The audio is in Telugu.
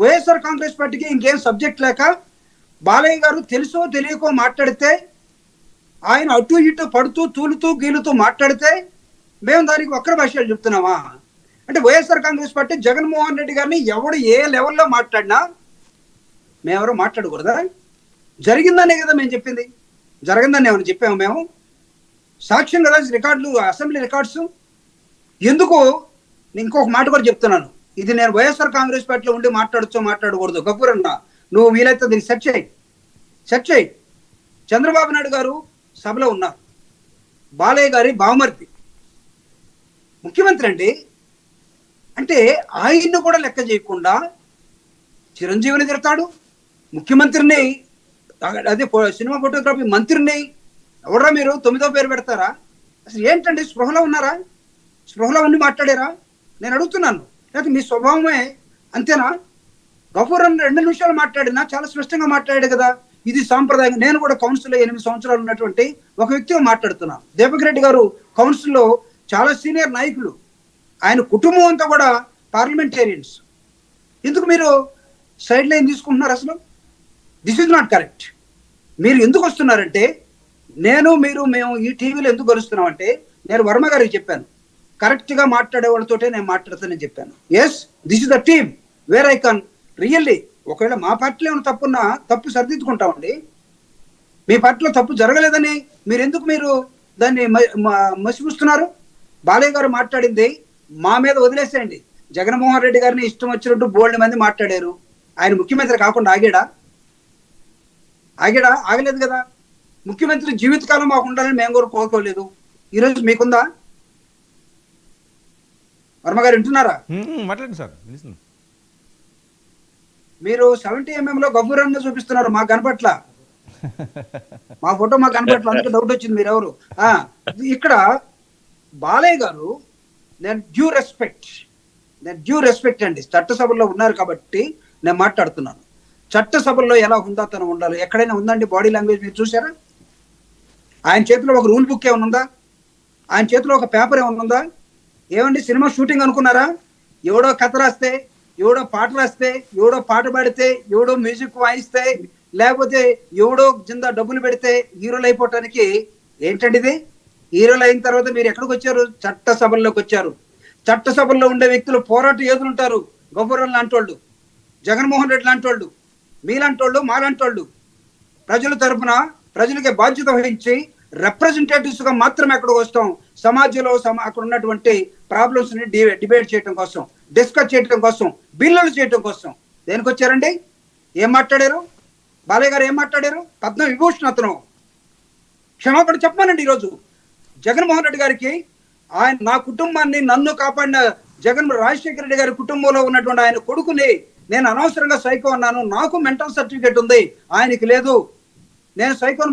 వైఎస్ఆర్ కాంగ్రెస్ పార్టీకి ఇంకేం సబ్జెక్ట్ లేక బాలయ్య గారు తెలుసో తెలియకో మాట్లాడితే, ఆయన అటు ఇటు పడుతూ తూలుతూ గీలుతూ మాట్లాడితే మేము దానికి వక్ర భాషలు చెప్తున్నామా? అంటే వైఎస్ఆర్ కాంగ్రెస్ పార్టీ జగన్మోహన్ రెడ్డి గారిని ఎవడు ఏ లెవెల్లో మాట్లాడినా మేమెవరో మాట్లాడకూడదా? జరిగిందనే కదా మేము చెప్పింది. జరగందని ఏమైనా చెప్పాము మేము? సాక్ష్యం కదా రికార్డులు, అసెంబ్లీ రికార్డ్స్. ఎందుకు ఇంకొక మాట కూడా చెప్తున్నాను, ఇది నేను వైఎస్ఆర్ కాంగ్రెస్ పార్టీలో ఉండి మాట్లాడచ్చో మాట్లాడకూడదు. గఫూర్ అన్న, నువ్వు వీలైతే దీన్ని సెట్ చేయి. చంద్రబాబు నాయుడు గారు సభలో ఉన్నారు, బాలయ్య గారి బావమర్తి ముఖ్యమంత్రి అండి. అంటే ఆయన్ను కూడా లెక్క చేయకుండా చిరంజీవిని తిడతాడు, ముఖ్యమంత్రిని, అదే సినిమా ఫోటోగ్రఫీ మంత్రిని. ఎవడరా మీరు 9వ పేరు పెడతారా? అసలు ఏంటండి, స్పృహలో ఉన్నారా? స్పృహలో ఉండి మాట్లాడారా? నేను అడుగుతున్నాను. లేకపోతే మీ స్వభావమే అంతేనా? గఫూర్ అన్న 2 నిమిషాలు మాట్లాడినా చాలా స్పష్టంగా మాట్లాడాడు కదా. ఇది సాంప్రదాయం. నేను కూడా కౌన్సిల్లో 8 సంవత్సరాలు ఉన్నటువంటి ఒక వ్యక్తిగా మాట్లాడుతున్నాను. దీపక్ రెడ్డి గారు కౌన్సిల్లో చాలా సీనియర్ నాయకులు, ఆయన కుటుంబం అంతా కూడా పార్లమెంటేరియన్స్. ఎందుకు మీరు సైడ్ లైన్ తీసుకుంటున్నారు? అసలు దిస్ ఇస్ నాట్ కరెక్ట్. మీరు ఎందుకు వస్తున్నారంటే, మేము ఈ టీవీలో ఎందుకు కలుస్తున్నామంటే, నేను వర్మ గారికి చెప్పాను, కరెక్ట్గా మాట్లాడే వాళ్ళతోటే నేను మాట్లాడతానని చెప్పాను. Yes, this is the team where I can really, ఒకవేళ మా పార్టీలో ఏమైనా తప్పున్నా తప్పు సరిదిద్దుకుంటామండి. మీ పార్టీలో తప్పు జరగలేదని మీరు దాన్ని మసిపుస్తున్నారు. బాలయ్య గారు మాట్లాడింది మా మీద వదిలేసేయండి. జగన్మోహన్ రెడ్డి గారిని ఇష్టం వచ్చినట్టు బోల్డ్ మంది మాట్లాడారు. ఆయన ముఖ్యమంత్రి కాకుండా ఆగలేదు కదా. ముఖ్యమంత్రి జీవితకాలం మాకు ఉండాలని మేము కూడా కోరుకోలేదు. ఈరోజు మీకుందా? వర్మ గారు వింటున్నారా? మాట్లాడండి సార్. మీరు 70mm లో గఫూర్ అన్న చూపిస్తున్నారు, మాకు కనపట్ల. మా ఫోటో మాకు కనపట్ల, అందుకే డౌట్ వచ్చింది మీరు ఎవరు. ఇక్కడ బాలయ్య గారు, నేను డ్యూ రెస్పెక్ట్ అండి. చట్టసభల్లో ఉన్నారు కాబట్టి నేను మాట్లాడుతున్నాను. చట్టసభల్లో ఎలా హుందాతనం ఉండాలి ఎక్కడైనా ఉందండి? బాడీ లాంగ్వేజ్ మీరు చూసారా? ఆయన చేతిలో ఒక రూల్ బుక్ ఏమైనా ఉందా? ఆయన చేతిలో ఒక పేపర్ ఏమైనా ఉందా? ఏమండి, సినిమా షూటింగ్ అనుకున్నారా? ఎవడో కథ రాస్తే, ఎవడో పాట రాస్తే, ఎవడో పాట పాడితే, ఎవడో మ్యూజిక్ వాయిస్తే, లేకపోతే ఎవడో జిందా డబ్బులు పెడితే హీరోలు అయిపోవటానికి ఏంటండి ఇది? హీరోలు అయిన తర్వాత మీరు ఎక్కడికి వచ్చారు? చట్టసభల్లోకి వచ్చారు. చట్టసభల్లో ఉండే వ్యక్తులు పోరాట యోధులు ఉంటారు. గఫూర్ లాంటి వాళ్ళు, జగన్మోహన్ రెడ్డి లాంటి వాళ్ళు, మీలాంటి వాళ్ళు, మాలాంటి వాళ్ళు ప్రజల తరఫున ప్రజలకి బాధ్యత వహించి రిప్రజెంటేటివ్స్ గా మాత్రమే అక్కడికి వస్తాం. సమాజంలో అక్కడ ఉన్నటువంటి ప్రాబ్లమ్స్ ని డిబేట్ చేయడం కోసం, డిస్కస్ చేయడం కోసం, బిల్లులు చేయడం కోసం. దేనికి వచ్చారండి? ఏం మాట్లాడారు? బాలయ్య గారు ఏం మాట్లాడారు? పద్మ విభూషణ్ అతను క్షమాపణ చెప్పానండి. ఈరోజు జగన్మోహన్ రెడ్డి గారికి, ఆయన నా కుటుంబాన్ని, నన్ను కాపాడిన రాజశేఖర రెడ్డి గారి కుటుంబంలో ఉన్నటువంటి ఆయన కొడుకుని నేను అనవసరంగా సైకో అన్నాను, నాకు మెంటల్ సర్టిఫికేట్ ఉంది, ఆయనకి లేదు, నేను సైకోని